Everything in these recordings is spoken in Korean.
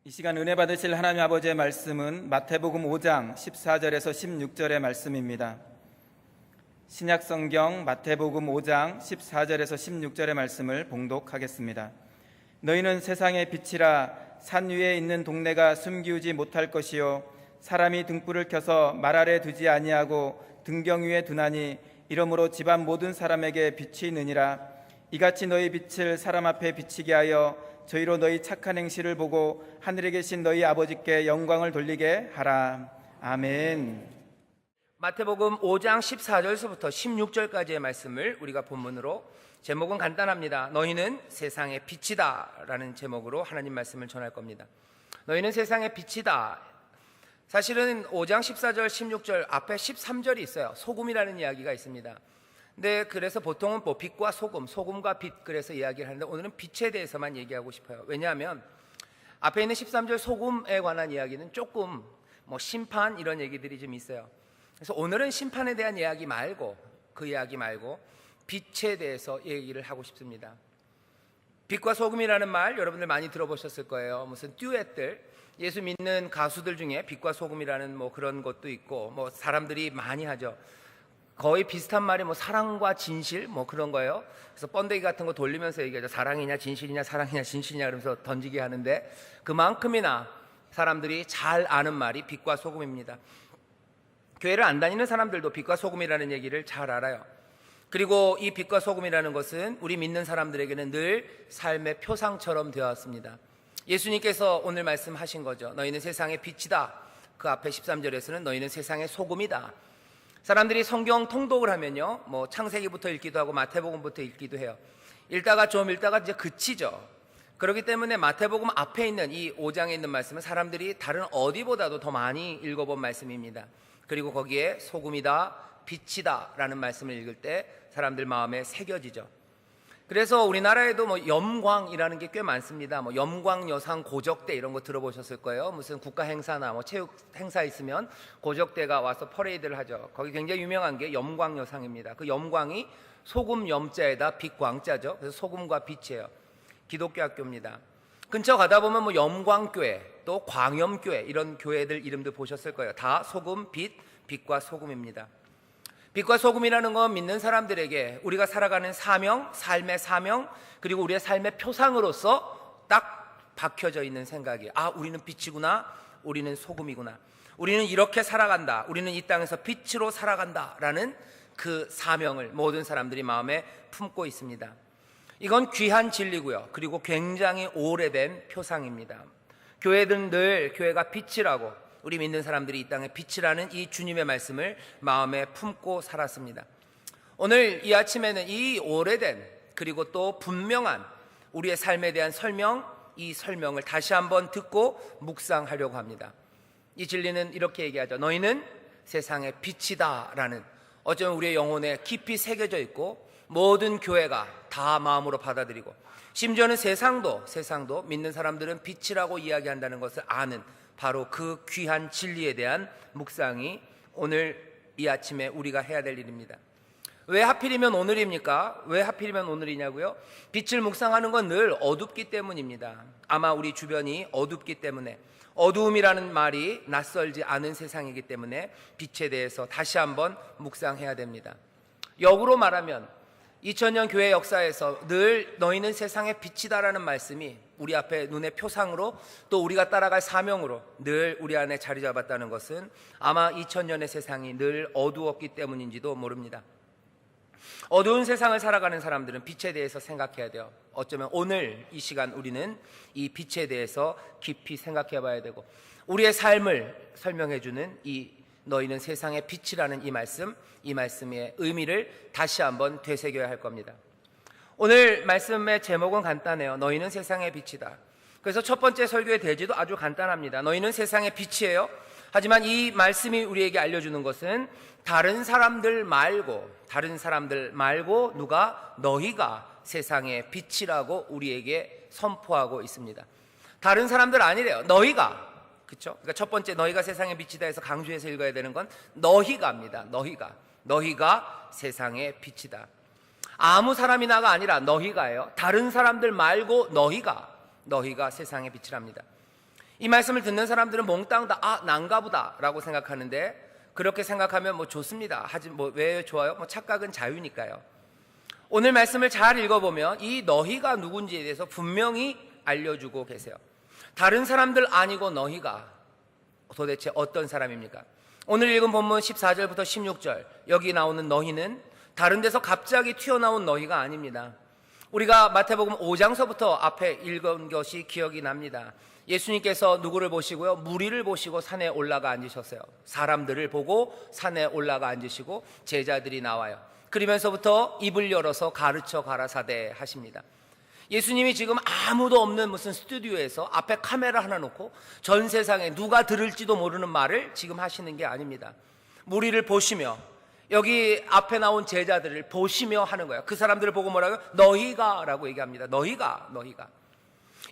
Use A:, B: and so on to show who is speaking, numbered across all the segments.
A: 이 시간 은혜 받으실 하나님 아버지의 말씀은 마태복음 5장 14절에서 16절의 말씀입니다. 신약성경 마태복음 5장 14절에서 16절의 말씀을 봉독하겠습니다. 너희는 세상의 빛이라. 산 위에 있는 동네가 숨기우지 못할 것이요 사람이 등불을 켜서 말 아래 두지 아니하고 등경 위에 두나니 이러므로 집안 모든 사람에게 빛이 느니라. 이같이 너희 빛을 사람 앞에 비치게 하여 저희로 너희 착한 행실을 보고 하늘에 계신 너희 아버지께 영광을 돌리게 하라. 아멘.
B: 마태복음 5장 14절서부터 16절까지의 말씀을 우리가 본문으로, 제목은 간단합니다. 너희는 세상의 빛이다 라는 제목으로 하나님 말씀을 전할 겁니다. 너희는 세상의 빛이다. 사실은 5장 14절 16절 앞에 13절이 있어요. 소금이라는 이야기가 있습니다. 근데 그래서 보통은 뭐 빛과 소금, 소금과 빛, 그래서 이야기를 하는데 오늘은 빛에 대해서만 얘기하고 싶어요. 왜냐하면 앞에 있는 13절 소금에 관한 이야기는 조금 뭐 심판 이런 얘기들이 좀 있어요. 그래서 오늘은 심판에 대한 이야기 말고, 그 이야기 말고 빛에 대해서 얘기를 하고 싶습니다. 빛과 소금이라는 말 여러분들 많이 들어보셨을 거예요. 무슨 듀엣들, 예수 믿는 가수들 중에 빛과 소금이라는 뭐 그런 것도 있고, 뭐 사람들이 많이 하죠. 거의 비슷한 말이 뭐 사랑과 진실 뭐 그런 거예요. 그래서 번데기 같은 거 돌리면서 얘기하죠. 사랑이냐 진실이냐, 사랑이냐 진실이냐 그러면서 던지게 하는데, 그만큼이나 사람들이 잘 아는 말이 빛과 소금입니다. 교회를 안 다니는 사람들도 빛과 소금이라는 얘기를 잘 알아요. 그리고 이 빛과 소금이라는 것은 우리 믿는 사람들에게는 늘 삶의 표상처럼 되었습니다. 예수님께서 오늘 말씀하신 거죠. 너희는 세상의 빛이다. 그 앞에 13절에서는 너희는 세상의 소금이다. 사람들이 성경 통독을 하면요, 뭐 창세기부터 읽기도 하고 마태복음부터 읽기도 해요. 읽다가 이제 그치죠. 그렇기 때문에 마태복음 앞에 있는 이 5장에 있는 말씀은 사람들이 다른 어디보다도 더 많이 읽어본 말씀입니다. 그리고 거기에 소금이다, 빛이다 라는 말씀을 읽을 때 사람들 마음에 새겨지죠. 그래서 우리나라에도 뭐 염광이라는 게 꽤 많습니다. 뭐 염광여상 고적대 이런 거 들어보셨을 거예요. 무슨 국가 행사나 뭐 체육 행사 있으면 고적대가 와서 퍼레이드를 하죠. 거기 굉장히 유명한 게 염광여상입니다. 그 염광이 소금 염자에다 빛 광자죠. 그래서 소금과 빛이에요. 기독교 학교입니다. 근처 가다 보면 뭐 염광교회, 또 광염교회 이런 교회들 이름도 보셨을 거예요. 다 소금, 빛과 소금입니다. 빛과 소금이라는 건 믿는 사람들에게 우리가 살아가는 사명, 삶의 사명, 그리고 우리의 삶의 표상으로서 딱 박혀져 있는 생각이, 아, 우리는 빛이구나, 우리는 소금이구나, 우리는 이렇게 살아간다, 우리는 이 땅에서 빛으로 살아간다 라는 그 사명을 모든 사람들이 마음에 품고 있습니다. 이건 귀한 진리고요. 그리고 굉장히 오래된 표상입니다. 교회들은 늘 교회가 빛이라고, 우리 믿는 사람들이 이 땅에 빛이라는 이 주님의 말씀을 마음에 품고 살았습니다. 오늘 이 아침에는 이 오래된 그리고 또 분명한 우리의 삶에 대한 설명, 이 설명을 다시 한번 듣고 묵상하려고 합니다. 이 진리는 이렇게 얘기하죠. 너희는 세상의 빛이다 라는, 어쩌면 우리의 영혼에 깊이 새겨져 있고 모든 교회가 다 마음으로 받아들이고, 심지어는 세상도 믿는 사람들은 빛이라고 이야기한다는 것을 아는 바로 그 귀한 진리에 대한 묵상이 오늘 이 아침에 우리가 해야 될 일입니다. 왜 하필이면 오늘입니까? 왜 하필이면 오늘이냐고요? 빛을 묵상하는 건 늘 어둡기 때문입니다. 아마 우리 주변이 어둡기 때문에, 어두움이라는 말이 낯설지 않은 세상이기 때문에 빛에 대해서 다시 한번 묵상해야 됩니다. 역으로 말하면 2000년 교회 역사에서 늘 너희는 세상의 빛이다라는 말씀이 우리 앞에 눈의 표상으로, 또 우리가 따라갈 사명으로 늘 우리 안에 자리 잡았다는 것은 아마 2000년의 세상이 늘 어두웠기 때문인지도 모릅니다. 어두운 세상을 살아가는 사람들은 빛에 대해서 생각해야 돼요. 어쩌면 오늘 이 시간 우리는 이 빛에 대해서 깊이 생각해 봐야 되고, 우리의 삶을 설명해 주는 이 너희는 세상의 빛이라는 이 말씀의 의미를 다시 한번 되새겨야 할 겁니다. 오늘 말씀의 제목은 간단해요. 너희는 세상의 빛이다. 그래서 첫 번째 설교의 대지도 아주 간단합니다. 너희는 세상의 빛이에요. 하지만 이 말씀이 우리에게 알려주는 것은 다른 사람들 말고 누가 너희가 세상의 빛이라고 우리에게 선포하고 있습니다. 다른 사람들 아니래요. 너희가. 그렇죠? 그러니까 첫 번째 너희가 세상의 빛이다 해서 강조해서 읽어야 되는 건 너희가입니다. 너희가 세상의 빛이다. 아무 사람이나가 아니라 너희가예요. 다른 사람들 말고 너희가 세상의 빛이랍니다. 이 말씀을 듣는 사람들은 몽땅 다 난가 보다라고 생각하는데, 그렇게 생각하면 뭐 좋습니다. 하지 왜 좋아요? 착각은 자유니까요. 오늘 말씀을 잘 읽어보면 이 너희가 누군지에 대해서 분명히 알려주고 계세요. 다른 사람들 아니고 너희가 도대체 어떤 사람입니까? 오늘 읽은 본문 14절부터 16절, 여기 나오는 너희는 다른 데서 갑자기 튀어나온 너희가 아닙니다. 우리가 마태복음 5장서부터 앞에 읽은 것이 기억이 납니다. 예수님께서 누구를 보시고요? 무리를 보시고 산에 올라가 앉으셨어요. 사람들을 보고 산에 올라가 앉으시고 제자들이 나와요. 그러면서부터 입을 열어서 가르쳐 가라사대 하십니다. 예수님이 지금 아무도 없는 무슨 스튜디오에서 앞에 카메라 하나 놓고 전 세상에 누가 들을지도 모르는 말을 지금 하시는 게 아닙니다. 무리를 보시며, 여기 앞에 나온 제자들을 보시며 하는 거예요. 그 사람들을 보고 뭐라고요? 너희가 라고 얘기합니다. 너희가.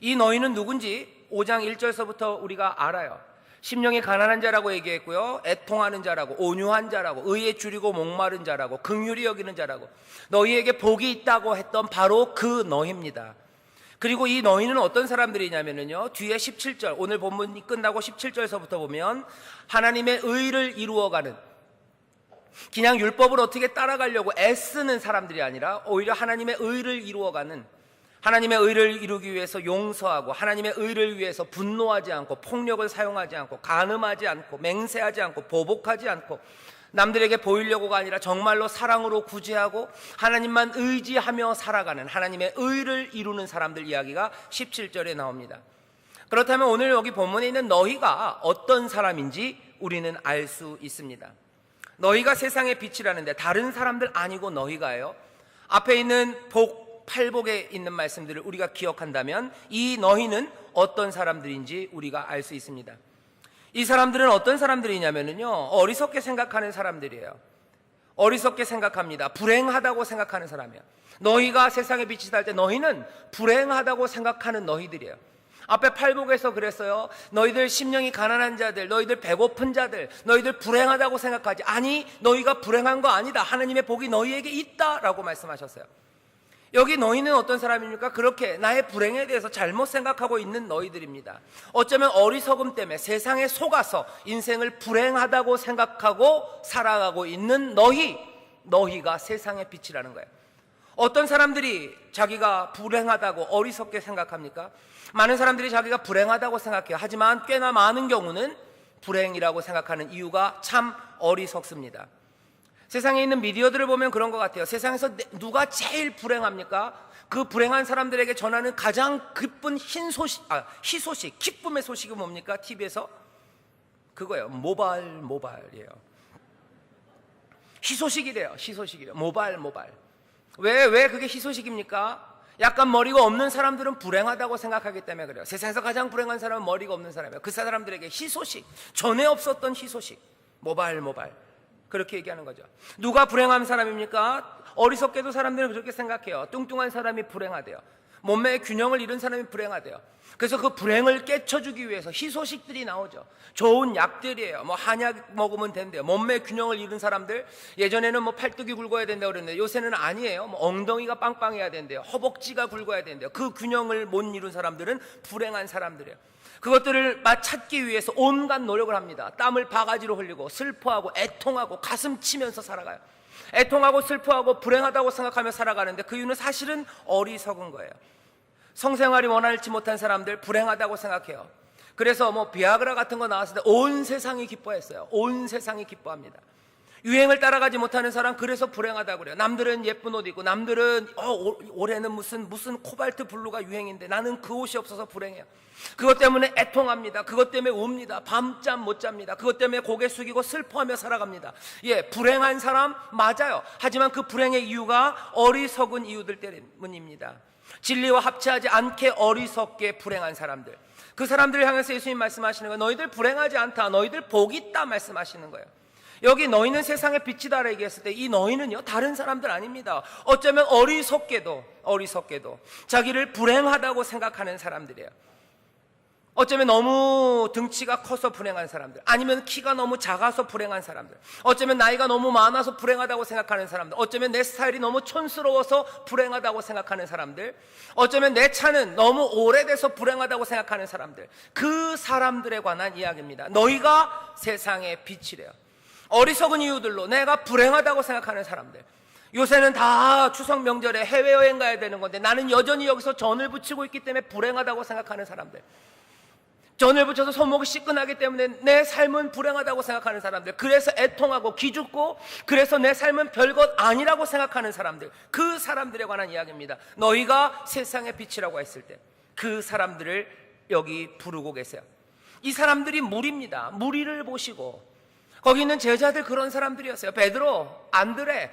B: 이 너희는 누군지 5장 1절서부터 우리가 알아요. 심령이 가난한 자라고 얘기했고요, 애통하는 자라고, 온유한 자라고, 의에 줄이고 목마른 자라고, 긍휼히 여기는 자라고, 너희에게 복이 있다고 했던 바로 그 너희입니다. 그리고 이 너희는 어떤 사람들이냐면요, 뒤에 17절, 오늘 본문이 끝나고 17절서부터 보면 하나님의 의를 이루어가는, 그냥 율법을 어떻게 따라가려고 애쓰는 사람들이 아니라 오히려 하나님의 의를 이루어가는, 하나님의 의를 이루기 위해서 용서하고, 하나님의 의를 위해서 분노하지 않고, 폭력을 사용하지 않고, 간음하지 않고, 맹세하지 않고, 보복하지 않고, 남들에게 보이려고가 아니라 정말로 사랑으로 구제하고 하나님만 의지하며 살아가는 하나님의 의를 이루는 사람들 이야기가 17절에 나옵니다. 그렇다면 오늘 여기 본문에 있는 너희가 어떤 사람인지 우리는 알 수 있습니다. 너희가 세상의 빛이라는데 다른 사람들 아니고 너희가요, 앞에 있는 팔복에 있는 말씀들을 우리가 기억한다면 이 너희는 어떤 사람들인지 우리가 알 수 있습니다. 이 사람들은 어떤 사람들이냐면요, 어리석게 생각하는 사람들이에요. 어리석게 생각합니다. 불행하다고 생각하는 사람이에요. 너희가 세상의 빛이다 할 때 너희는 불행하다고 생각하는 너희들이에요. 앞에 팔복에서 그랬어요. 너희들 심령이 가난한 자들, 너희들 배고픈 자들, 너희들 불행하다고 생각하지. 아니, 너희가 불행한 거 아니다. 하나님의 복이 너희에게 있다라고 말씀하셨어요. 여기 너희는 어떤 사람입니까? 그렇게 나의 불행에 대해서 잘못 생각하고 있는 너희들입니다. 어쩌면 어리석음 때문에 세상에 속아서 인생을 불행하다고 생각하고 살아가고 있는 너희가 세상의 빛이라는 거예요. 어떤 사람들이 자기가 불행하다고 어리석게 생각합니까? 많은 사람들이 자기가 불행하다고 생각해요. 하지만 꽤나 많은 경우는 불행이라고 생각하는 이유가 참 어리석습니다. 세상에 있는 미디어들을 보면 그런 것 같아요. 세상에서 누가 제일 불행합니까? 그 불행한 사람들에게 전하는 가장 기쁜 희소식, 기쁨의 소식이 뭡니까? TV에서 그거예요. 모발이에요. 희소식이래요. 모발. 왜 그게 희소식입니까? 약간 머리가 없는 사람들은 불행하다고 생각하기 때문에 그래요. 세상에서 가장 불행한 사람은 머리가 없는 사람이에요. 그 사람들에게 희소식, 전에 없었던 희소식, 모발. 그렇게 얘기하는 거죠. 누가 불행한 사람입니까? 어리석게도 사람들은 그렇게 생각해요. 뚱뚱한 사람이 불행하대요. 몸매의 균형을 잃은 사람이 불행하대요. 그래서 그 불행을 깨쳐주기 위해서 희소식들이 나오죠. 좋은 약들이에요. 한약 먹으면 된대요. 몸매 균형을 잃은 사람들, 예전에는 팔뚝이 굵어야 된다고 그랬는데 요새는 아니에요. 엉덩이가 빵빵해야 된대요. 허벅지가 굵어야 된대요. 그 균형을 못 이룬 사람들은 불행한 사람들이에요. 그것들을 찾기 위해서 온갖 노력을 합니다. 땀을 바가지로 흘리고 슬퍼하고 애통하고 가슴 치면서 살아가요. 애통하고 슬퍼하고 불행하다고 생각하며 살아가는데 그 이유는 사실은 어리석은 거예요. 성생활이 원활치 못한 사람들 불행하다고 생각해요. 그래서 비아그라 같은 거 나왔을 때 온 세상이 기뻐했어요. 온 세상이 기뻐합니다. 유행을 따라가지 못하는 사람, 그래서 불행하다고 그래요. 남들은 예쁜 옷 입고, 남들은 올해는 무슨 코발트 블루가 유행인데 나는 그 옷이 없어서 불행해요. 그것 때문에 애통합니다. 그것 때문에 웁니다. 밤잠 못 잡니다. 그것 때문에 고개 숙이고 슬퍼하며 살아갑니다. 불행한 사람 맞아요. 하지만 그 불행의 이유가 어리석은 이유들 때문입니다. 진리와 합치하지 않게 어리석게 불행한 사람들, 그 사람들을 향해서 예수님 말씀하시는 거예요. 너희들 불행하지 않다. 너희들 복이 있다 말씀하시는 거예요. 여기 너희는 세상의 빛이다 얘기했을 때 이 너희는요, 다른 사람들 아닙니다. 어쩌면 어리석게도 자기를 불행하다고 생각하는 사람들이에요. 어쩌면 너무 등치가 커서 불행한 사람들, 아니면 키가 너무 작아서 불행한 사람들, 어쩌면 나이가 너무 많아서 불행하다고 생각하는 사람들, 어쩌면 내 스타일이 너무 촌스러워서 불행하다고 생각하는 사람들, 어쩌면 내 차는 너무 오래돼서 불행하다고 생각하는 사람들, 그 사람들에 관한 이야기입니다. 너희가 세상의 빛이래요. 어리석은 이유들로 내가 불행하다고 생각하는 사람들, 요새는 다 추석 명절에 해외여행 가야 되는 건데 나는 여전히 여기서 전을 부치고 있기 때문에 불행하다고 생각하는 사람들, 전을 붙여서 손목이 시끈하기 때문에 내 삶은 불행하다고 생각하는 사람들, 그래서 애통하고 기죽고 그래서 내 삶은 별것 아니라고 생각하는 사람들, 그 사람들에 관한 이야기입니다. 너희가 세상의 빛이라고 했을 때 그 사람들을 여기 부르고 계세요. 이 사람들이 무리입니다. 무리를 보시고 거기 있는 제자들 그런 사람들이었어요. 베드로, 안드레,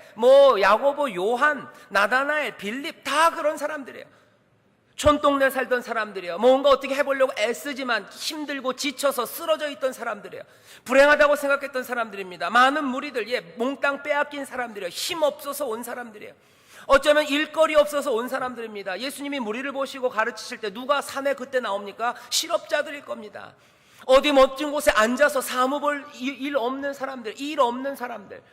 B: 야고보, 요한, 나다나엘, 빌립, 다 그런 사람들이에요. 촌동네 살던 사람들이에요. 뭔가 어떻게 해보려고 애쓰지만 힘들고 지쳐서 쓰러져 있던 사람들이에요. 불행하다고 생각했던 사람들입니다. 많은 무리들, 몽땅 빼앗긴 사람들이에요. 힘 없어서 온 사람들이에요. 어쩌면 일거리 없어서 온 사람들입니다. 예수님이 무리를 보시고 가르치실 때 누가 산에 그때 나옵니까? 실업자들일 겁니다. 어디 멋진 곳에 앉아서 사무 볼 일 없는 사람들, 일 없는 사람들,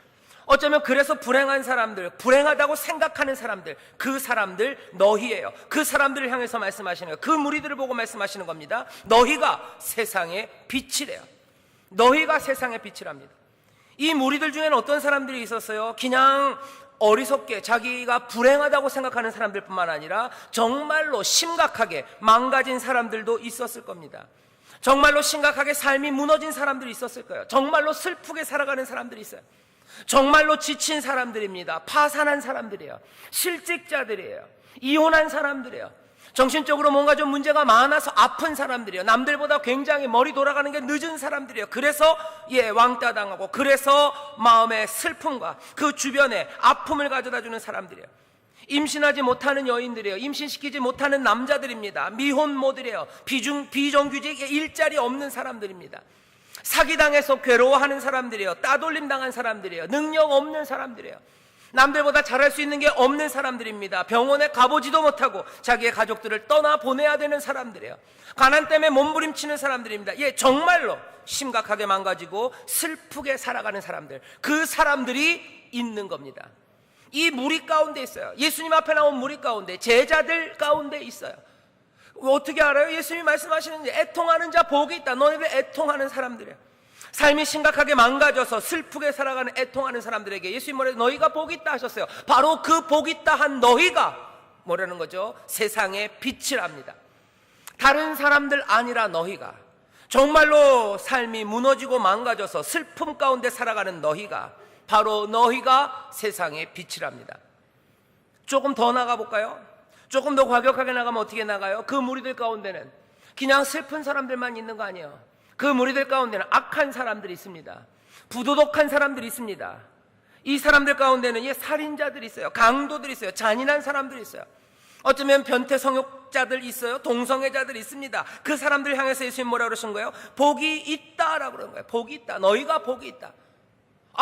B: 어쩌면 그래서 불행한 사람들, 불행하다고 생각하는 사람들, 그 사람들 너희예요. 그 사람들을 향해서 말씀하시는 거예요. 그 무리들을 보고 말씀하시는 겁니다. 너희가 세상의 빛이래요. 너희가 세상의 빛이랍니다. 이 무리들 중에는 어떤 사람들이 있었어요? 그냥 어리석게 자기가 불행하다고 생각하는 사람들뿐만 아니라 정말로 심각하게 망가진 사람들도 있었을 겁니다. 정말로 심각하게 삶이 무너진 사람들이 있었을 거예요. 정말로 슬프게 살아가는 사람들이 있어요. 정말로 지친 사람들입니다. 파산한 사람들이에요. 실직자들이에요. 이혼한 사람들이에요. 정신적으로 뭔가 좀 문제가 많아서 아픈 사람들이에요. 남들보다 굉장히 머리 돌아가는 게 늦은 사람들이에요. 그래서 왕따 당하고, 그래서 마음의 슬픔과 그 주변에 아픔을 가져다주는 사람들이에요. 임신하지 못하는 여인들이에요. 임신시키지 못하는 남자들입니다. 미혼모들이에요. 비정규직 일자리 없는 사람들입니다. 사기당해서 괴로워하는 사람들이에요. 따돌림 당한 사람들이에요. 능력 없는 사람들이에요. 남들보다 잘할 수 있는 게 없는 사람들입니다. 병원에 가보지도 못하고 자기의 가족들을 떠나보내야 되는 사람들이에요. 가난 때문에 몸부림치는 사람들입니다. 정말로 심각하게 망가지고 슬프게 살아가는 사람들, 그 사람들이 있는 겁니다. 이 무리 가운데 있어요. 예수님 앞에 나온 무리 가운데, 제자들 가운데 있어요. 어떻게 알아요? 예수님이 말씀하시는데 애통하는 자 복이 있다. 너희들 애통하는 사람들이에요. 삶이 심각하게 망가져서 슬프게 살아가는 애통하는 사람들에게 예수님 뭐래요? 너희가 복이 있다 하셨어요. 바로 그 복이 있다 한 너희가 뭐라는 거죠? 세상의 빛이랍니다. 다른 사람들 아니라 너희가, 정말로 삶이 무너지고 망가져서 슬픔 가운데 살아가는 너희가, 바로 너희가 세상의 빛이랍니다. 조금 더 나가볼까요? 조금 더 과격하게 나가면 어떻게 나가요? 그 무리들 가운데는 그냥 슬픈 사람들만 있는 거 아니에요. 그 무리들 가운데는 악한 사람들이 있습니다. 부도덕한 사람들이 있습니다. 이 사람들 가운데는 살인자들이 있어요. 강도들이 있어요. 잔인한 사람들이 있어요. 어쩌면 변태 성욕자들 있어요. 동성애자들이 있습니다. 그 사람들 향해서 예수님 뭐라고 그러신 거예요? 복이 있다라고 그러는 거예요. 복이 있다. 너희가 복이 있다.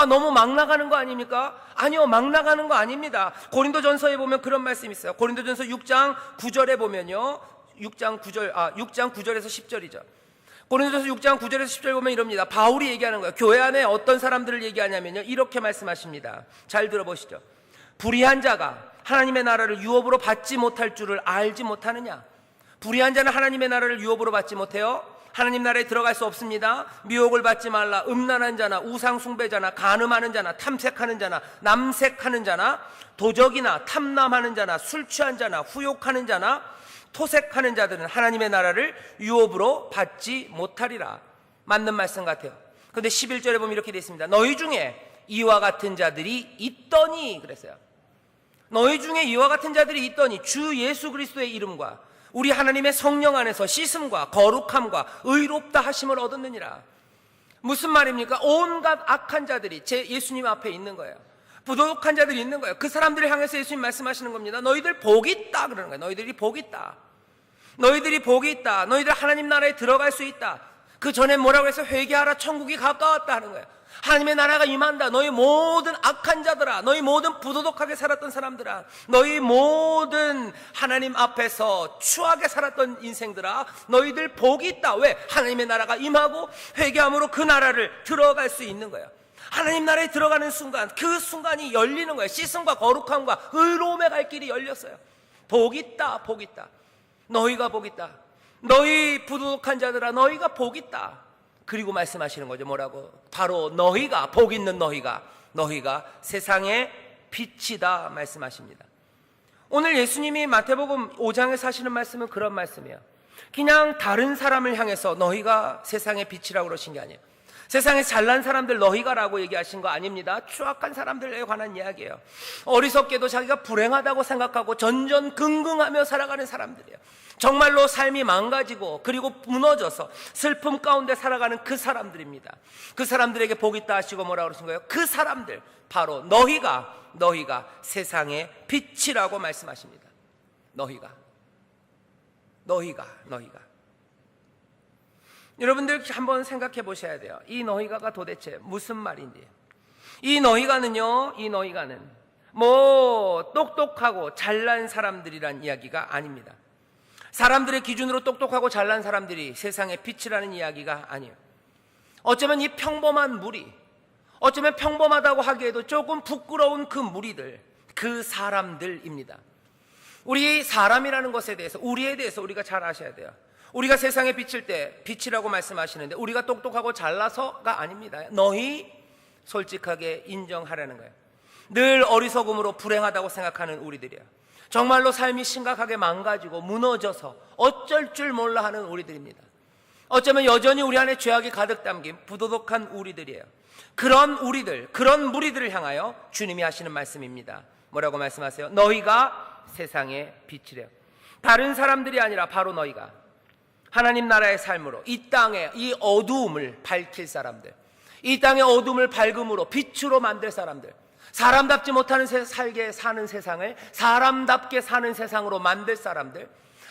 B: 너무 막 나가는 거 아닙니까? 아니요, 막 나가는 거 아닙니다. 고린도전서에 보면 그런 말씀이 있어요. 고린도전서 6장 9절에 보면요, 6장 9절에서 10절이죠. 고린도전서 6장 9절에서 10절 보면 이럽니다. 바울이 얘기하는 거예요. 교회 안에 어떤 사람들을 얘기하냐면요, 이렇게 말씀하십니다. 잘 들어보시죠. 불의한 자가 하나님의 나라를 유업으로 받지 못할 줄을 알지 못하느냐? 불의한 자는 하나님의 나라를 유업으로 받지 못해요. 하나님 나라에 들어갈 수 없습니다. 미혹을 받지 말라. 음란한 자나 우상 숭배자나 간음하는 자나 탐색하는 자나 남색하는 자나 도적이나 탐남하는 자나 술 취한 자나 후욕하는 자나 토색하는 자들은 하나님의 나라를 유업으로 받지 못하리라. 맞는 말씀 같아요. 그런데 11절에 보면 이렇게 되어 있습니다. 너희 중에 이와 같은 자들이 있더니, 그랬어요. 너희 중에 이와 같은 자들이 있더니 주 예수 그리스도의 이름과 우리 하나님의 성령 안에서 씻음과 거룩함과 의롭다 하심을 얻었느니라. 무슨 말입니까? 온갖 악한 자들이 예수님 앞에 있는 거예요. 부도덕한 자들이 있는 거예요. 그 사람들을 향해서 예수님 말씀하시는 겁니다. 너희들 복이 있다 그러는 거예요. 너희들이 복이 있다. 너희들이 복이 있다. 너희들 하나님 나라에 들어갈 수 있다. 그 전에 뭐라고 해서 회개하라 천국이 가까웠다 하는 거예요. 하나님의 나라가 임한다. 너희 모든 악한 자들아, 너희 모든 부도덕하게 살았던 사람들아, 너희 모든 하나님 앞에서 추하게 살았던 인생들아, 너희들 복이 있다. 왜? 하나님의 나라가 임하고 회개함으로 그 나라를 들어갈 수 있는 거예요. 하나님 나라에 들어가는 순간, 그 순간이 열리는 거예요. 씻음과 거룩함과 의로움에 갈 길이 열렸어요. 복 있다, 복 있다. 너희가 복 있다. 너희 부도덕한 자들아, 너희가 복 있다. 그리고 말씀하시는 거죠. 뭐라고? 바로 너희가, 복 있는 너희가 세상의 빛이다 말씀하십니다. 오늘 예수님이 마태복음 5장에서 하시는 말씀은 그런 말씀이에요. 그냥 다른 사람을 향해서 너희가 세상의 빛이라고 그러신 게 아니에요. 세상에 잘난 사람들 너희가라고 얘기하신 거 아닙니다. 추악한 사람들에 관한 이야기예요. 어리석게도 자기가 불행하다고 생각하고 전전긍긍하며 살아가는 사람들이에요. 정말로 삶이 망가지고 그리고 무너져서 슬픔 가운데 살아가는 그 사람들입니다. 그 사람들에게 복 있다 하시고 뭐라고 그러신 거예요? 그 사람들, 바로 너희가 세상의 빛이라고 말씀하십니다. 너희가 여러분들 한번 생각해 보셔야 돼요. 이 너희가가 도대체 무슨 말인지. 이 너희가는 뭐 똑똑하고 잘난 사람들이란 이야기가 아닙니다. 사람들의 기준으로 똑똑하고 잘난 사람들이 세상의 빛이라는 이야기가 아니에요. 어쩌면 이 평범한 무리, 어쩌면 평범하다고 하기에도 조금 부끄러운 그 무리들, 그 사람들입니다. 우리 사람이라는 것에 대해서, 우리에 대해서 우리가 잘 아셔야 돼요. 우리가 세상에 비칠 때 빛이라고 말씀하시는데 우리가 똑똑하고 잘나서가 아닙니다. 너희 솔직하게 인정하라는 거예요. 늘 어리석음으로 불행하다고 생각하는 우리들이에요. 정말로 삶이 심각하게 망가지고 무너져서 어쩔 줄 몰라 하는 우리들입니다. 어쩌면 여전히 우리 안에 죄악이 가득 담긴 부도덕한 우리들이에요. 그런 우리들, 그런 무리들을 향하여 주님이 하시는 말씀입니다. 뭐라고 말씀하세요? 너희가 세상의 빛이래요. 다른 사람들이 아니라 바로 너희가 하나님 나라의 삶으로 이 땅에 이 어두움을 밝힐 사람들, 이 땅의 어두움을 밝음으로 빛으로 만들 사람들, 사람답지 못하는 살게 사는 세상을 사람답게 사는 세상으로 만들 사람들,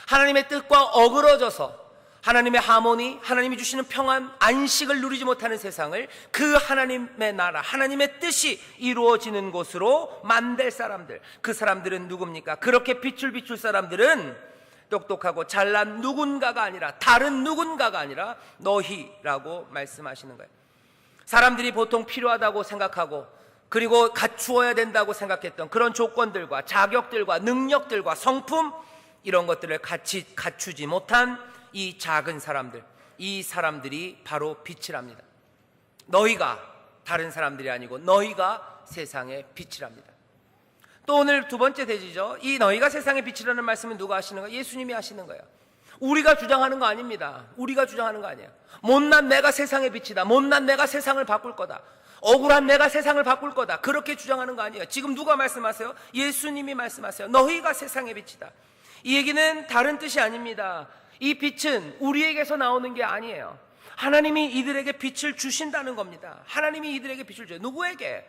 B: 하나님의 뜻과 어그러져서 하나님의 하모니, 하나님이 주시는 평안, 안식을 누리지 못하는 세상을 그 하나님의 나라, 하나님의 뜻이 이루어지는 곳으로 만들 사람들, 그 사람들은 누굽니까? 그렇게 빛을 비출 사람들은 똑똑하고 잘난 누군가가 아니라, 다른 누군가가 아니라 너희라고 말씀하시는 거예요. 사람들이 보통 필요하다고 생각하고 그리고 갖추어야 된다고 생각했던 그런 조건들과 자격들과 능력들과 성품, 이런 것들을 같이 갖추지 못한 이 작은 사람들, 이 사람들이 바로 빛이랍니다. 너희가 다른 사람들이 아니고 너희가 세상의 빛이랍니다. 또 오늘 두 번째 대지죠. 이 너희가 세상의 빛이라는 말씀은 누가 하시는 거예요? 예수님이 하시는 거예요. 우리가 주장하는 거 아닙니다. 우리가 주장하는 거 아니에요. 못난 내가 세상의 빛이다. 못난 내가 세상을 바꿀 거다. 억울한 내가 세상을 바꿀 거다. 그렇게 주장하는 거 아니에요. 지금 누가 말씀하세요? 예수님이 말씀하세요. 너희가 세상의 빛이다. 이 얘기는 다른 뜻이 아닙니다. 이 빛은 우리에게서 나오는 게 아니에요. 하나님이 이들에게 빛을 주신다는 겁니다. 하나님이 이들에게 빛을 줘요. 누구에게?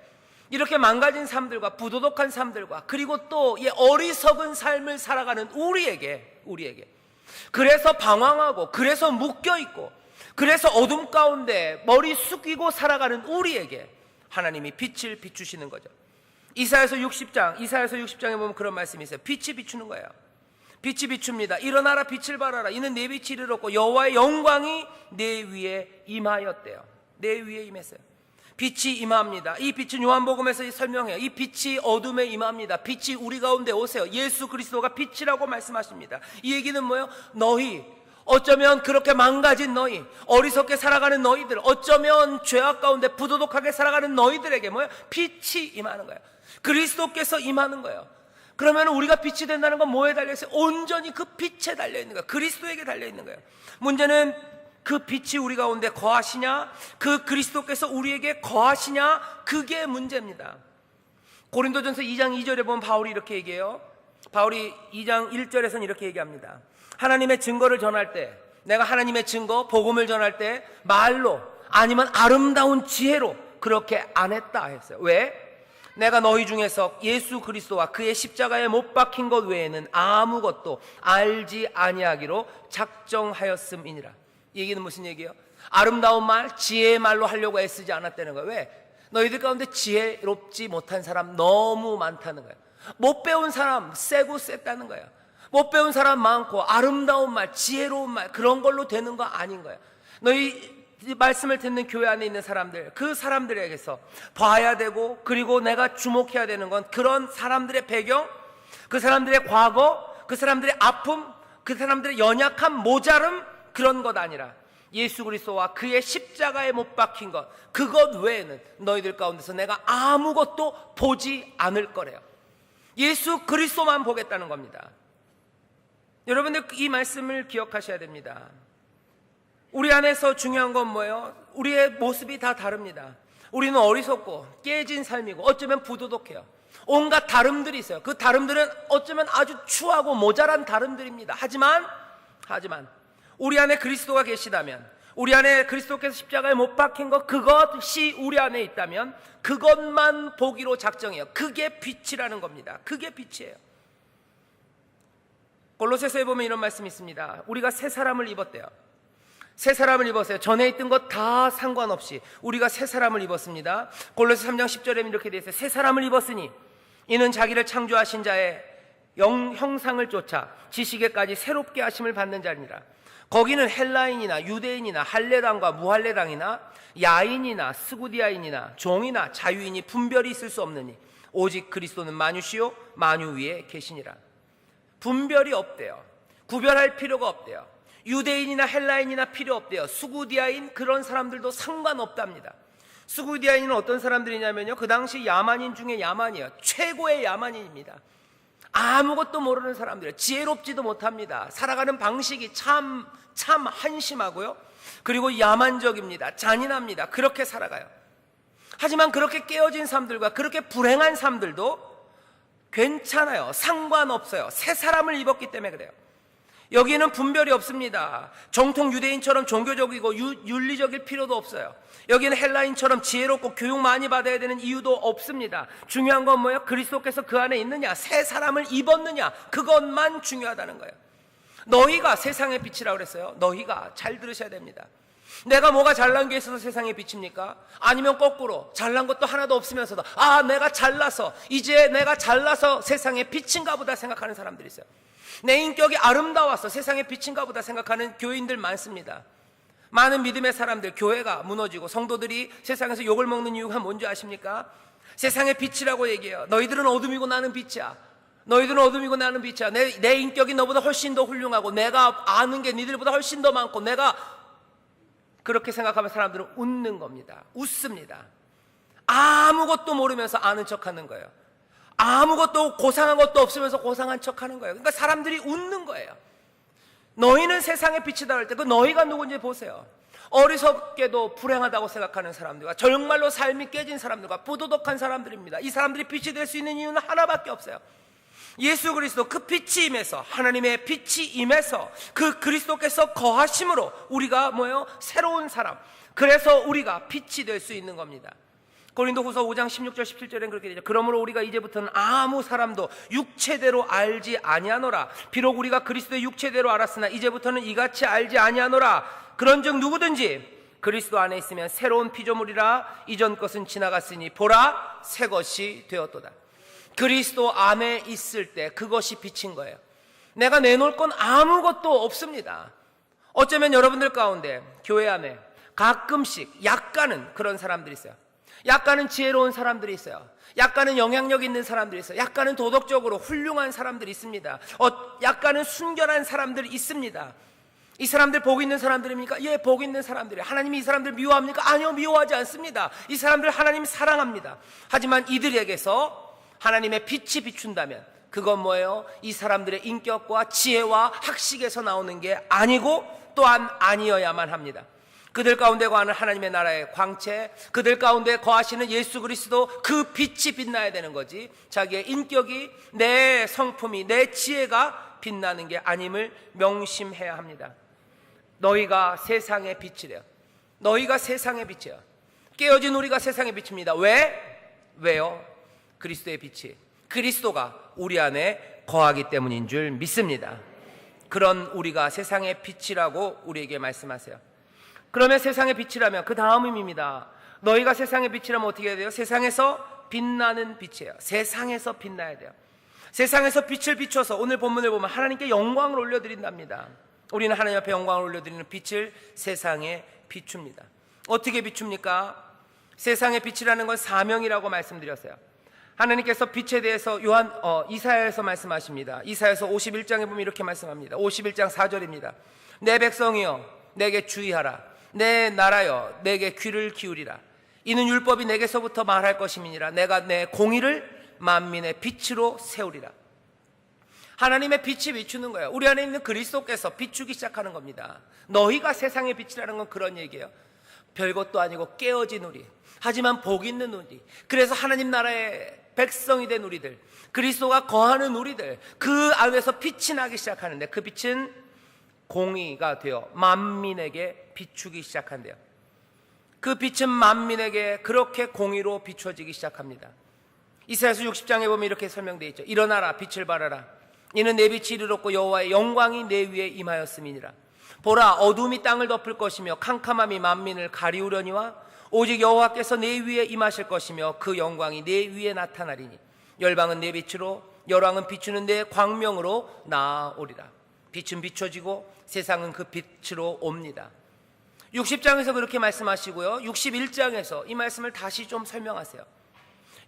B: 이렇게 망가진 삶들과 부도덕한 삶들과 그리고 또 이 어리석은 삶을 살아가는 우리에게 그래서 방황하고 그래서 묶여있고 그래서 어둠 가운데 머리 숙이고 살아가는 우리에게 하나님이 빛을 비추시는 거죠. 이사야서 60장에 보면 그런 말씀이 있어요. 빛이 비추는 거예요. 빛이 비춥니다. 일어나라, 빛을 발하라. 이는 내 빛이 이르렀고 여호와의 영광이 내 위에 임하였대요. 내 위에 임했어요. 빛이 임합니다. 이 빛은 요한복음에서 설명해요. 이 빛이 어둠에 임합니다. 빛이 우리 가운데 오세요. 예수 그리스도가 빛이라고 말씀하십니다. 이 얘기는 뭐예요? 너희, 어쩌면 그렇게 망가진 너희, 어리석게 살아가는 너희들, 어쩌면 죄악 가운데 부도덕하게 살아가는 너희들에게 뭐예요? 빛이 임하는 거예요. 그리스도께서 임하는 거예요. 그러면 우리가 빛이 된다는 건 뭐에 달려있어요? 온전히 그 빛에 달려있는 거예요. 그리스도에게 달려있는 거예요. 문제는 그 빛이 우리 가운데 거하시냐, 그 그리스도께서 우리에게 거하시냐, 그게 문제입니다. 고린도전서 2장 2절에 보면 바울이 이렇게 얘기해요. 바울이 2장 1절에서는 이렇게 얘기합니다. 하나님의 증거를 전할 때, 내가 하나님의 증거, 복음을 전할 때 말로 아니면 아름다운 지혜로 그렇게 안 했다 했어요. 왜? 내가 너희 중에서 예수 그리스도와 그의 십자가에 못 박힌 것 외에는 아무것도 알지 아니하기로 작정하였음이니라. 이 얘기는 무슨 얘기예요? 아름다운 말, 지혜의 말로 하려고 애쓰지 않았다는 거예요. 왜? 너희들 가운데 지혜롭지 못한 사람 너무 많다는 거예요. 못 배운 사람 세고 셌다는 거예요. 못 배운 사람 많고 아름다운 말, 지혜로운 말 그런 걸로 되는 거 아닌 거예요. 너희 이 말씀을 듣는 교회 안에 있는 사람들, 그 사람들에게서 봐야 되고, 그리고 내가 주목해야 되는 건 그런 사람들의 배경, 그 사람들의 과거, 그 사람들의 아픔, 그 사람들의 연약함, 모자름, 그런 것 아니라 예수 그리스도와 그의 십자가에 못 박힌 것, 그것 외에는 너희들 가운데서 내가 아무것도 보지 않을 거래요. 예수 그리스도만 보겠다는 겁니다. 여러분들 이 말씀을 기억하셔야 됩니다. 우리 안에서 중요한 건 뭐예요? 우리의 모습이 다 다릅니다. 우리는 어리석고 깨진 삶이고 어쩌면 부도덕해요. 온갖 다름들이 있어요. 그 다름들은 어쩌면 아주 추하고 모자란 다름들입니다. 하지만 우리 안에 그리스도가 계시다면, 우리 안에 그리스도께서 십자가에 못 박힌 것, 그것이 우리 안에 있다면 그것만 보기로 작정해요. 그게 빛이라는 겁니다. 그게 빛이에요. 골로새서에 보면 이런 말씀이 있습니다. 우리가 새 사람을 입었대요. 새 사람을 입었어요. 전에 있던 것 다 상관없이 우리가 새 사람을 입었습니다. 골로새 3장 10절에 이렇게 되어 있어요. 새 사람을 입었으니 이는 자기를 창조하신 자의 형상을 쫓아 지식에까지 새롭게 하심을 받는 자니라. 거기는 헬라인이나 유대인이나 할례당과 무할례당이나 야인이나 스구디아인이나 종이나 자유인이 분별이 있을 수 없느니 오직 그리스도는 만유시요 만유 위에 계시니라. 분별이 없대요. 구별할 필요가 없대요. 유대인이나 헬라인이나 필요 없대요. 스구디아인 그런 사람들도 상관없답니다. 스구디아인은 어떤 사람들이냐면요, 그 당시 야만인 중에 야만이에요. 최고의 야만인입니다. 아무것도 모르는 사람들이에요. 지혜롭지도 못합니다. 살아가는 방식이 참 한심하고요, 그리고 야만적입니다. 잔인합니다. 그렇게 살아가요. 하지만 그렇게 깨어진 사람들과 그렇게 불행한 사람들도 괜찮아요. 상관없어요. 새 사람을 입었기 때문에 그래요. 여기는 분별이 없습니다. 정통 유대인처럼 종교적이고 윤리적일 필요도 없어요. 여기는 헬라인처럼 지혜롭고 교육 많이 받아야 되는 이유도 없습니다. 중요한 건 뭐예요? 그리스도께서 그 안에 있느냐, 새 사람을 입었느냐, 그것만 중요하다는 거예요. 너희가 세상의 빛이라고 그랬어요. 너희가 잘 들으셔야 됩니다. 내가 뭐가 잘난 게 있어서 세상의 빛입니까? 아니면 거꾸로 잘난 것도 하나도 없으면서도 내가 잘나서, 이제 내가 잘나서 세상의 빛인가 보다 생각하는 사람들이 있어요. 내 인격이 아름다워서 세상의 빛인가 보다 생각하는 교인들 많습니다. 많은 믿음의 사람들, 교회가 무너지고 성도들이 세상에서 욕을 먹는 이유가 뭔지 아십니까? 세상의 빛이라고 얘기해요. 너희들은 어둠이고 나는 빛이야. 너희들은 어둠이고 나는 빛이야. 내 인격이 너보다 훨씬 더 훌륭하고 내가 아는 게 니들보다 훨씬 더 많고, 내가 그렇게 생각하면 사람들은 웃는 겁니다. 웃습니다. 아무것도 모르면서 아는 척하는 거예요. 아무것도 고상한 것도 없으면서 고상한 척하는 거예요. 그러니까 사람들이 웃는 거예요. 너희는 세상의 빛이다 할 때 그 너희가 누군지 보세요. 어리석게도 불행하다고 생각하는 사람들과 정말로 삶이 깨진 사람들과 부도덕한 사람들입니다. 이 사람들이 빛이 될 수 있는 이유는 하나밖에 없어요. 예수 그리스도 그 빛이 임해서, 하나님의 빛이 임해서 그 그리스도께서 거하심으로 우리가 뭐예요? 새로운 사람. 그래서 우리가 빛이 될 수 있는 겁니다. 고린도후서 5장 16절 17절엔 그렇게 되죠. 그러므로 우리가 이제부터는 아무 사람도 육체대로 알지 아니하노라. 비록 우리가 그리스도의 육체대로 알았으나 이제부터는 이같이 알지 아니하노라. 그런즉 누구든지 그리스도 안에 있으면 새로운 피조물이라. 이전 것은 지나갔으니 보라 새 것이 되었도다. 그리스도 안에 있을 때 그것이 빛인 거예요. 내가 내놓을 건 아무것도 없습니다. 어쩌면 여러분들 가운데 교회 안에 가끔씩 약간은 그런 사람들이 있어요. 약간은 지혜로운 사람들이 있어요. 약간은 영향력 있는 사람들이 있어요. 약간은 도덕적으로 훌륭한 사람들이 있습니다. 약간은 순결한 사람들이 있습니다. 이 사람들 복 있는 사람들입니까? 예, 복 있는 사람들이에요. 하나님이 이 사람들 미워합니까? 아니요, 미워하지 않습니다. 이 사람들 하나님 사랑합니다. 하지만 이들에게서 하나님의 빛이 비춘다면 그건 뭐예요? 이 사람들의 인격과 지혜와 학식에서 나오는 게 아니고 또한 아니어야만 합니다. 그들 가운데 거하는 하나님의 나라의 광채, 그들 가운데 거하시는 예수 그리스도 그 빛이 빛나야 되는 거지, 자기의 인격이, 내 성품이, 내 지혜가 빛나는 게 아님을 명심해야 합니다. 너희가 세상의 빛이래요. 너희가 세상의 빛이에요. 깨어진 우리가 세상의 빛입니다. 왜요? 그리스도의 빛이, 그리스도가 우리 안에 거하기 때문인 줄 믿습니다. 그런 우리가 세상의 빛이라고 우리에게 말씀하세요. 그러면 세상의 빛이라면 그 다음 의미입니다. 너희가 세상의 빛이라면 어떻게 해야 돼요? 세상에서 빛나는 빛이에요. 세상에서 빛나야 돼요. 세상에서 빛을 비춰서 오늘 본문을 보면 하나님께 영광을 올려드린답니다. 우리는 하나님 앞에 영광을 올려드리는 빛을 세상에 비춥니다. 어떻게 비춥니까? 세상의 빛이라는 건 사명이라고 말씀드렸어요. 하나님께서 빛에 대해서 이사야에서 말씀하십니다. 이사야서 51장에 보면 이렇게 말씀합니다. 51장 4절입니다. 내 백성이여 내게 주의하라. 내 나라여 내게 귀를 기울이라. 이는 율법이 내게서부터 말할 것임이니라. 내가 내 공의를 만민의 빛으로 세우리라. 하나님의 빛이 비추는 거예요. 우리 안에 있는 그리스도께서 비추기 시작하는 겁니다. 너희가 세상의 빛이라는 건 그런 얘기예요. 별것도 아니고 깨어진 우리, 하지만 복 있는 우리, 그래서 하나님 나라의 백성이 된 우리들, 그리스도가 거하는 우리들, 그 안에서 빛이 나기 시작하는데 그 빛은 공의가 되어 만민에게 비추기 시작한대요. 그 빛은 만민에게 그렇게 공의로 비춰지기 시작합니다. 이사야서 60장에 보면 이렇게 설명되어 있죠. 일어나라 빛을 발하라. 이는 내 빛이 이르렀고 여호와의 영광이 내 위에 임하였음이니라. 보라 어둠이 땅을 덮을 것이며 캄캄함이 만민을 가리우려니와 오직 여호와께서 내 위에 임하실 것이며 그 영광이 내 위에 나타나리니 열방은 내 빛으로 열왕은 비추는 내 광명으로 나아오리라. 빛은 비춰지고 세상은 그 빛으로 옵니다. 60장에서 그렇게 말씀하시고요, 61장에서 이 말씀을 다시 좀 설명하세요.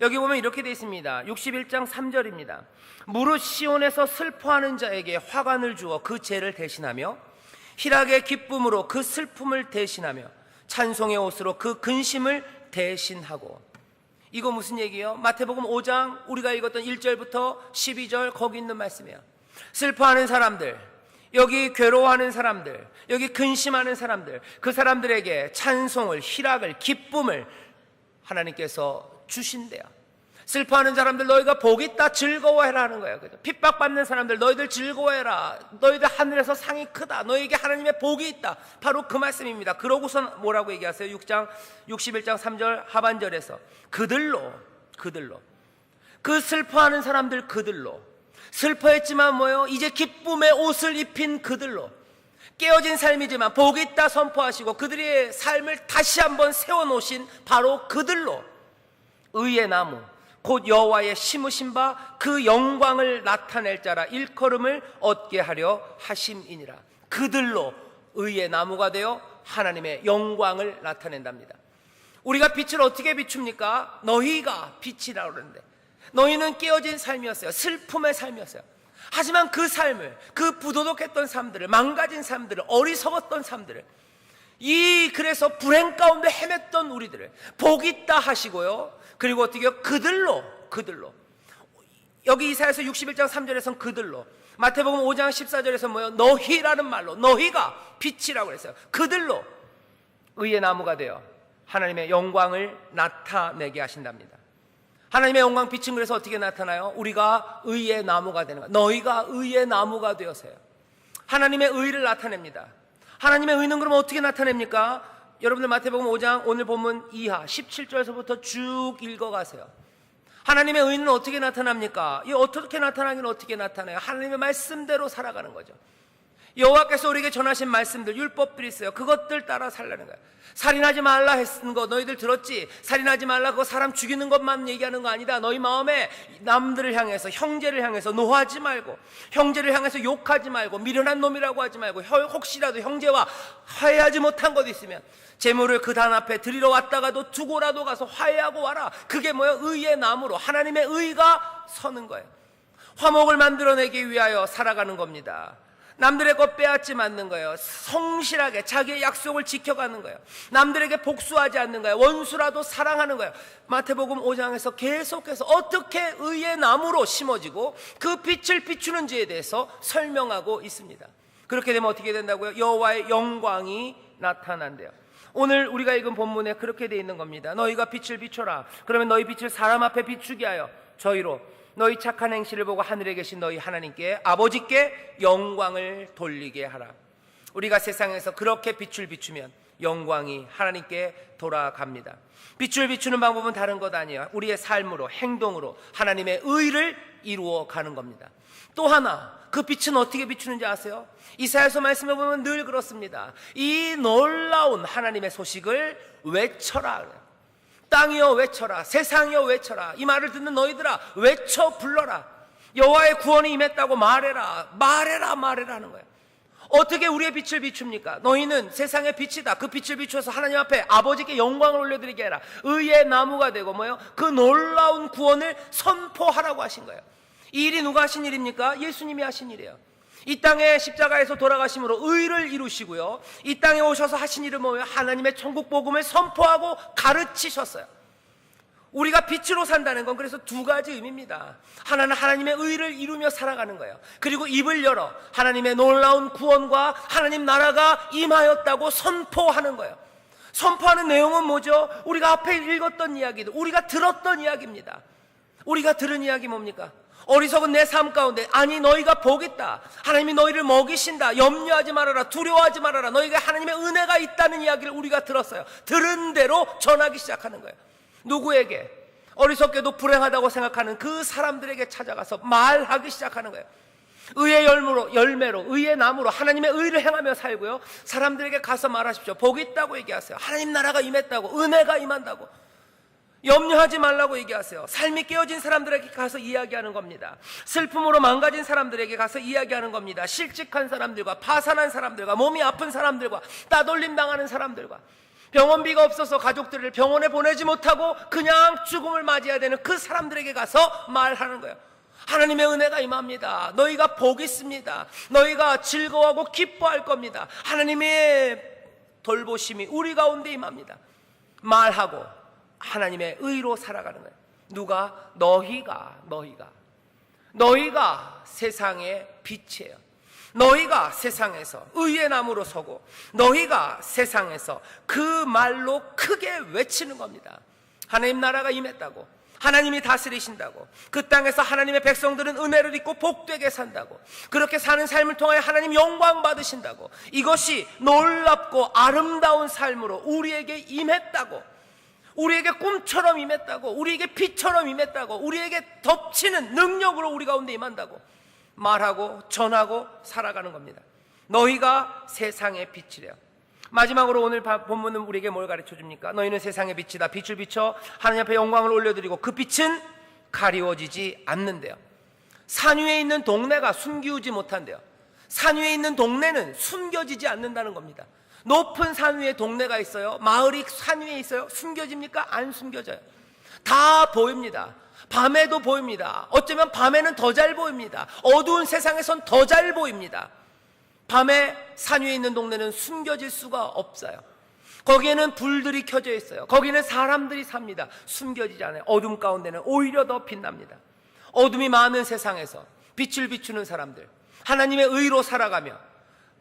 B: 여기 보면 이렇게 되어 있습니다. 61장 3절입니다. 무릇 시온에서 슬퍼하는 자에게 화관을 주어 그 죄를 대신하며 희락의 기쁨으로 그 슬픔을 대신하며 찬송의 옷으로 그 근심을 대신하고. 이거 무슨 얘기예요? 마태복음 5장 우리가 읽었던 1절부터 12절 거기 있는 말씀이에요. 슬퍼하는 사람들, 여기 괴로워하는 사람들, 여기 근심하는 사람들, 그 사람들에게 찬송을, 희락을, 기쁨을 하나님께서 주신대요. 슬퍼하는 사람들 너희가 복 있다 즐거워해라 하는 거예요. 핍박받는 사람들 너희들 즐거워해라. 너희들 하늘에서 상이 크다. 너희에게 하나님의 복이 있다. 바로 그 말씀입니다. 그러고선 뭐라고 얘기하세요? 61장 3절 하반절에서 그들로 그 슬퍼하는 사람들 그들로, 슬퍼했지만 뭐예요? 이제 기쁨의 옷을 입힌 그들로, 깨어진 삶이지만 복이 있다 선포하시고 그들의 삶을 다시 한번 세워놓으신 바로 그들로 의의 나무 곧 여호와의 심으신 바 그 영광을 나타낼 자라 일컬음을 얻게 하려 하심이니라. 그들로 의의 나무가 되어 하나님의 영광을 나타낸답니다. 우리가 빛을 어떻게 비춥니까? 너희가 빛이라고 그러는데 너희는 깨어진 삶이었어요. 슬픔의 삶이었어요. 하지만 그 삶을, 그 부도덕했던 삶들을, 망가진 삶들을, 어리석었던 삶들을, 그래서 불행 가운데 헤맸던 우리들을 복 있다 하시고요, 그리고 어떻게 해요? 그들로 여기 이사야서 61장 3절에서는 그들로, 마태복음 5장 14절에서 뭐예요? 너희라는 말로, 너희가 빛이라고 그랬어요. 그들로 의의 나무가 되어 하나님의 영광을 나타내게 하신답니다. 하나님의 영광 빛은 그래서 어떻게 나타나요? 우리가 의의 나무가 되는 거예요. 너희가 의의 나무가 되어서요 하나님의 의를 나타냅니다. 하나님의 의는 그럼 어떻게 나타냅니까? 여러분들 마태복음 5장 오늘 본문 이하 17절에서부터 쭉 읽어가세요. 하나님의 의는 어떻게 나타납니까? 이 어떻게 나타나긴 어떻게 나타나요? 하나님의 말씀대로 살아가는 거죠. 여호와께서 우리에게 전하신 말씀들, 율법들이 있어요. 그것들 따라 살라는 거예요. 살인하지 말라 했는 거 너희들 들었지? 살인하지 말라, 그거 사람 죽이는 것만 얘기하는 거 아니다. 너희 마음에 남들을 향해서, 형제를 향해서 노하지 말고, 형제를 향해서 욕하지 말고, 미련한 놈이라고 하지 말고, 혹시라도 형제와 화해하지 못한 것 있으면 재물을 그 단 앞에 드리러 왔다가도 두고라도 가서 화해하고 와라. 그게 뭐예요? 의의 나무로 하나님의 의가 서는 거예요. 화목을 만들어내기 위하여 살아가는 겁니다. 남들의 것 빼앗지 않는 거예요. 성실하게 자기의 약속을 지켜가는 거예요. 남들에게 복수하지 않는 거예요. 원수라도 사랑하는 거예요. 마태복음 5장에서 계속해서 어떻게 의의 나무로 심어지고 그 빛을 비추는지에 대해서 설명하고 있습니다. 그렇게 되면 어떻게 된다고요? 여호와의 영광이 나타난대요. 오늘 우리가 읽은 본문에 그렇게 되어 있는 겁니다. 너희가 빛을 비춰라. 그러면 너희 빛을 사람 앞에 비추게 하여 저희로 너희 착한 행실을 보고 하늘에 계신 너희 하나님께, 아버지께 영광을 돌리게 하라. 우리가 세상에서 그렇게 빛을 비추면 영광이 하나님께 돌아갑니다. 빛을 비추는 방법은 다른 것 아니에요. 우리의 삶으로, 행동으로 하나님의 의를 이루어 가는 겁니다. 또 하나, 그 빛은 어떻게 비추는지 아세요? 이사야서 말씀해 보면 늘 그렇습니다. 이 놀라운 하나님의 소식을 외쳐라. 땅이여 외쳐라, 세상이여 외쳐라. 이 말을 듣는 너희들아 외쳐 불러라. 여호와의 구원이 임했다고 말해라, 말해라, 말해라 하는 거예요. 어떻게 우리의 빛을 비춥니까? 너희는 세상의 빛이다. 그 빛을 비추어서 하나님 앞에 아버지께 영광을 올려드리게 해라. 의의 나무가 되고 뭐요? 그 놀라운 구원을 선포하라고 하신 거예요. 이 일이 누가 하신 일입니까? 예수님이 하신 일이에요. 이 땅에 십자가에서 돌아가심으로 의를 이루시고요, 이 땅에 오셔서 하신 일은 뭐예요? 하나님의 천국 복음을 선포하고 가르치셨어요. 우리가 빛으로 산다는 건 그래서 두 가지 의미입니다. 하나는 하나님의 의를 이루며 살아가는 거예요. 그리고 입을 열어 하나님의 놀라운 구원과 하나님 나라가 임하였다고 선포하는 거예요. 선포하는 내용은 뭐죠? 우리가 앞에 읽었던 이야기들, 우리가 들었던 이야기입니다. 우리가 들은 이야기 뭡니까? 어리석은 내 삶 가운데, 아니 너희가 복 있다, 하나님이 너희를 먹이신다, 염려하지 말아라, 두려워하지 말아라, 너희가 하나님의 은혜가 있다는 이야기를 우리가 들었어요. 들은 대로 전하기 시작하는 거예요. 누구에게? 어리석게도 불행하다고 생각하는 그 사람들에게 찾아가서 말하기 시작하는 거예요. 의의 열매로 의의 나무로 하나님의 의를 행하며 살고요, 사람들에게 가서 말하십시오. 복 있다고 얘기하세요. 하나님 나라가 임했다고, 은혜가 임한다고. 염려하지 말라고 얘기하세요. 삶이 깨어진 사람들에게 가서 이야기하는 겁니다. 슬픔으로 망가진 사람들에게 가서 이야기하는 겁니다. 실직한 사람들과 파산한 사람들과 몸이 아픈 사람들과 따돌림 당하는 사람들과 병원비가 없어서 가족들을 병원에 보내지 못하고 그냥 죽음을 맞이해야 되는 그 사람들에게 가서 말하는 거예요. 하나님의 은혜가 임합니다. 너희가 복 있습니다. 너희가 즐거워하고 기뻐할 겁니다. 하나님의 돌보심이 우리 가운데 임합니다. 말하고 하나님의 의로 살아가는 거예요. 누가? 너희가 세상의 빛이에요. 너희가 세상에서 의의 나무로 서고 너희가 세상에서 그 말로 크게 외치는 겁니다. 하나님 나라가 임했다고, 하나님이 다스리신다고, 그 땅에서 하나님의 백성들은 은혜를 입고 복되게 산다고, 그렇게 사는 삶을 통하여 하나님 영광 받으신다고, 이것이 놀랍고 아름다운 삶으로 우리에게 임했다고, 우리에게 꿈처럼 임했다고, 우리에게 빛처럼 임했다고, 우리에게 덮치는 능력으로 우리 가운데 임한다고 말하고 전하고 살아가는 겁니다. 너희가 세상의 빛이래요. 마지막으로 오늘 본문은 우리에게 뭘 가르쳐 줍니까? 너희는 세상의 빛이다. 빛을 비춰 하나님 앞에 영광을 올려드리고 그 빛은 가리워지지 않는데요. 산 위에 있는 동네가 숨기우지 못한대요. 산 위에 있는 동네는 숨겨지지 않는다는 겁니다. 높은 산 위에 동네가 있어요. 마을이 산 위에 있어요. 숨겨집니까? 안 숨겨져요. 다 보입니다. 밤에도 보입니다. 어쩌면 밤에는 더 잘 보입니다. 어두운 세상에선 더 잘 보입니다. 밤에 산 위에 있는 동네는 숨겨질 수가 없어요. 거기에는 불들이 켜져 있어요. 거기는 사람들이 삽니다. 숨겨지지 않아요. 어둠 가운데는 오히려 더 빛납니다. 어둠이 많은 세상에서 빛을 비추는 사람들, 하나님의 의로 살아가며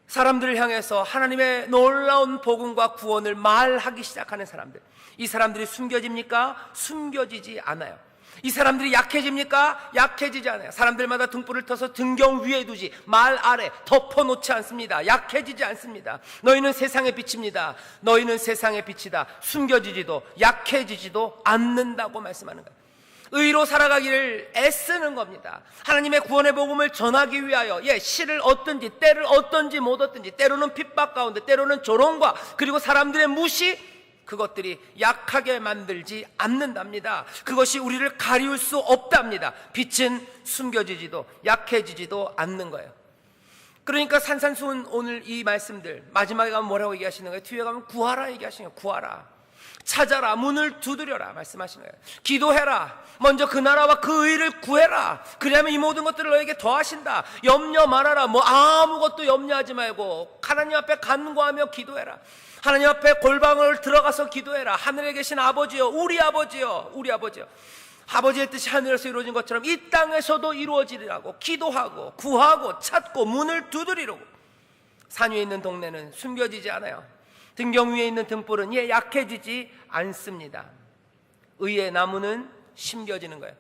B: 사람들을 향해서 하나님의 놀라운 복음과 구원을 말하기 시작하는 사람들, 이 사람들이 숨겨집니까? 숨겨지지 않아요. 이 사람들이 약해집니까? 약해지지 않아요. 사람들마다 등불을 터서 등경 위에 두지 말 아래 덮어놓지 않습니다. 약해지지 않습니다. 너희는 세상의 빛입니다. 너희는 세상의 빛이다. 숨겨지지도 약해지지도 않는다고 말씀하는 거예요. 의로 살아가기를 애쓰는 겁니다. 하나님의 구원의 복음을 전하기 위하여 실을 얻든지 때를 얻든지 못 얻든지, 때로는 핍박 가운데, 때로는 조롱과 그리고 사람들의 무시, 그것들이 약하게 만들지 않는답니다. 그것이 우리를 가리울 수 없답니다. 빛은 숨겨지지도 약해지지도 않는 거예요. 그러니까 산산수훈 오늘 이 말씀들 마지막에 가면 뭐라고 얘기하시는 거예요? 뒤에 가면 구하라 얘기하시는 거예요. 구하라, 찾아라, 문을 두드려라 말씀하시는 거예요. 기도해라, 먼저 그 나라와 그 의를 구해라. 그러면 이 모든 것들을 너에게 더하신다. 염려 말아라. 아무것도 염려하지 말고 하나님 앞에 간구하며 기도해라. 하나님 앞에 골방을 들어가서 기도해라. 하늘에 계신 아버지여, 우리 아버지여, 우리 아버지여, 아버지의 뜻이 하늘에서 이루어진 것처럼 이 땅에서도 이루어지리라고 기도하고 구하고 찾고 문을 두드리라고. 산 위에 있는 동네는 숨겨지지 않아요. 등경 위에 있는 등불은 약해지지 않습니다. 의의 나무는 심겨지는 거예요.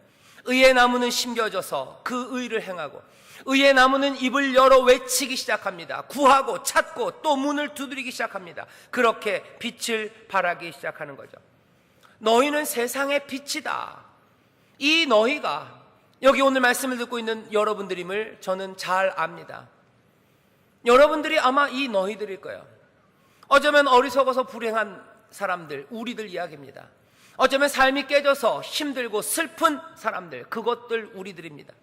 B: 의의 나무는 심겨져서 그 의를 행하고, 의의 나무는 입을 열어 외치기 시작합니다. 구하고 찾고 또 문을 두드리기 시작합니다. 그렇게 빛을 발하기 시작하는 거죠. 너희는 세상의 빛이다. 이 너희가 여기 오늘 말씀을 듣고 있는 여러분들임을 저는 잘 압니다. 여러분들이 아마 이 너희들일 거예요. 어쩌면 어리석어서 불행한 사람들, 우리들 이야기입니다. 어쩌면 삶이 깨져서 힘들고 슬픈 사람들, 그것들 우리들입니다.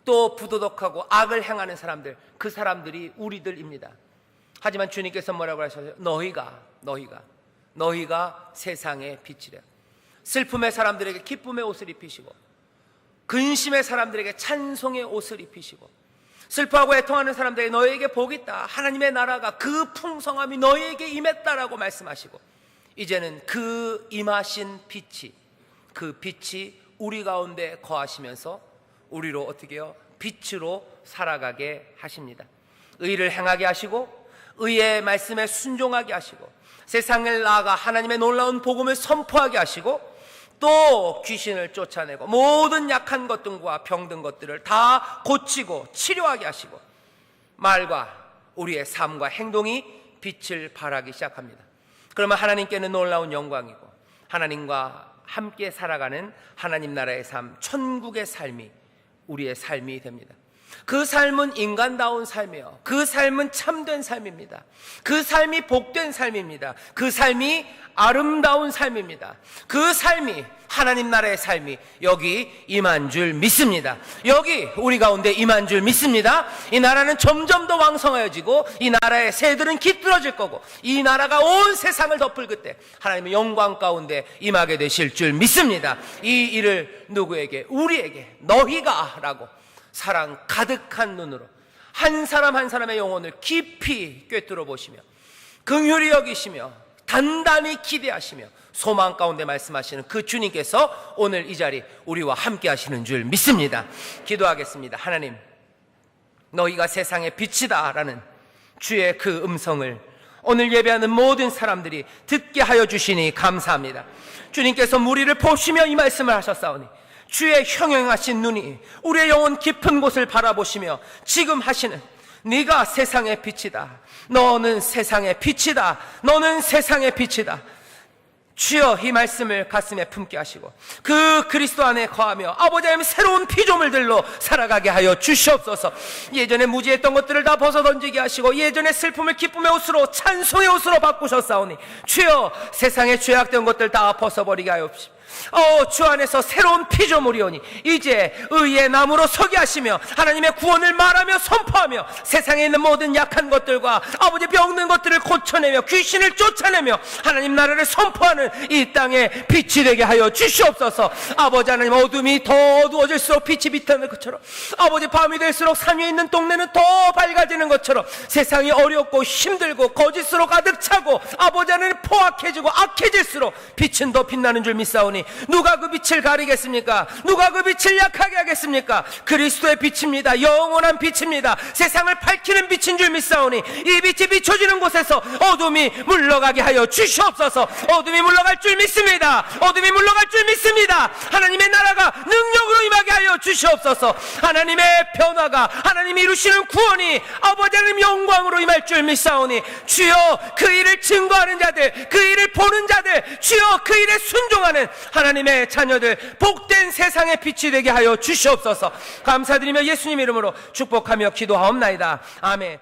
B: 또 부도덕하고 악을 행하는 사람들, 그 사람들이 우리들입니다. 하지만 주님께서 뭐라고 하셨어요? 너희가 세상의 빛이래. 슬픔의 사람들에게 기쁨의 옷을 입히시고, 근심의 사람들에게 찬송의 옷을 입히시고, 슬퍼하고 애통하는 사람들에게 너희에게 복이 있다. 하나님의 나라가 그 풍성함이 너희에게 임했다라고 말씀하시고, 이제는 그 임하신 빛이, 그 빛이 우리 가운데 거하시면서 우리로 어떻게 해요? 빛으로 살아가게 하십니다. 의를 행하게 하시고, 의의 말씀에 순종하게 하시고, 세상을 나아가 하나님의 놀라운 복음을 선포하게 하시고, 또 귀신을 쫓아내고 모든 약한 것들과 병든 것들을 다 고치고 치료하게 하시고, 말과 우리의 삶과 행동이 빛을 발하기 시작합니다. 그러면 하나님께는 놀라운 영광이고, 하나님과 함께 살아가는 하나님 나라의 삶, 천국의 삶이 우리의 삶이 됩니다. 그 삶은 인간다운 삶이에요. 그 삶은 참된 삶입니다. 그 삶이 복된 삶입니다. 그 삶이 아름다운 삶입니다. 그 삶이 하나님 나라의 삶이 여기 임한 줄 믿습니다. 여기 우리 가운데 임한 줄 믿습니다. 이 나라는 점점 더 왕성해지고, 이 나라의 새들은 깃들어질 거고, 이 나라가 온 세상을 덮을 그때 하나님의 영광 가운데 임하게 되실 줄 믿습니다. 이 일을 누구에게? 우리에게 너희가 라고 사랑 가득한 눈으로 한 사람 한 사람의 영혼을 깊이 꿰뚫어 보시며, 긍휼히 여기시며 단단히 기대하시며 소망 가운데 말씀하시는 그 주님께서 오늘 이 자리 우리와 함께 하시는 줄 믿습니다. 기도하겠습니다. 하나님, 너희가 세상의 빛이다 라는 주의 그 음성을 오늘 예배하는 모든 사람들이 듣게 하여 주시니 감사합니다. 주님께서 우리를 보시며 이 말씀을 하셨사오니, 주의 형용하신 눈이 우리의 영혼 깊은 곳을 바라보시며 지금 하시는, 네가 세상의 빛이다, 너는 세상의 빛이다, 너는 세상의 빛이다. 주여, 이 말씀을 가슴에 품게 하시고 그 그리스도 안에 거하며 아버지 하나님 새로운 피조물들로 살아가게 하여 주시옵소서. 예전에 무지했던 것들을 다 벗어던지게 하시고, 예전에 슬픔을 기쁨의 옷으로 찬송의 옷으로 바꾸셨사오니, 주여 세상에 죄악된 것들 다 벗어버리게 하여 주옵소서. 주 안에서 새로운 피조물이오니 이제 의의 나무로 서게 하시며 하나님의 구원을 말하며 선포하며 세상에 있는 모든 약한 것들과 아버지 병든 것들을 고쳐내며 귀신을 쫓아내며 하나님 나라를 선포하는 이 땅에 빛이 되게 하여 주시옵소서. 아버지 하나님, 어둠이 더 어두워질수록 빛이 빛나는 것처럼, 아버지 밤이 될수록 산 위에 있는 동네는 더 밝아지는 것처럼, 세상이 어렵고 힘들고 거짓으로 가득 차고 아버지 하나님 포악해지고 악해질수록 빛은 더 빛나는 줄 믿사오니, 누가 그 빛을 가리겠습니까? 누가 그 빛을 약하게 하겠습니까? 그리스도의 빛입니다. 영원한 빛입니다. 세상을 밝히는 빛인 줄 믿사오니, 이 빛이 비춰지는 곳에서 어둠이 물러가게 하여 주시옵소서. 어둠이 물러갈 줄 믿습니다. 어둠이 물러갈 줄 믿습니다. 하나님의 나라가 능력으로 임하게 하여 주시옵소서. 하나님의 변화가, 하나님이 이루시는 구원이 아버지 하나님 영광으로 임할 줄 믿사오니, 주여 그 일을 증거하는 자들, 그 일을 보는 자들, 주여 그 일에 순종하는 하나님의 자녀들, 복된 세상의 빛이 되게 하여 주시옵소서. 감사드리며 예수님 이름으로 축복하며 기도하옵나이다. 아멘.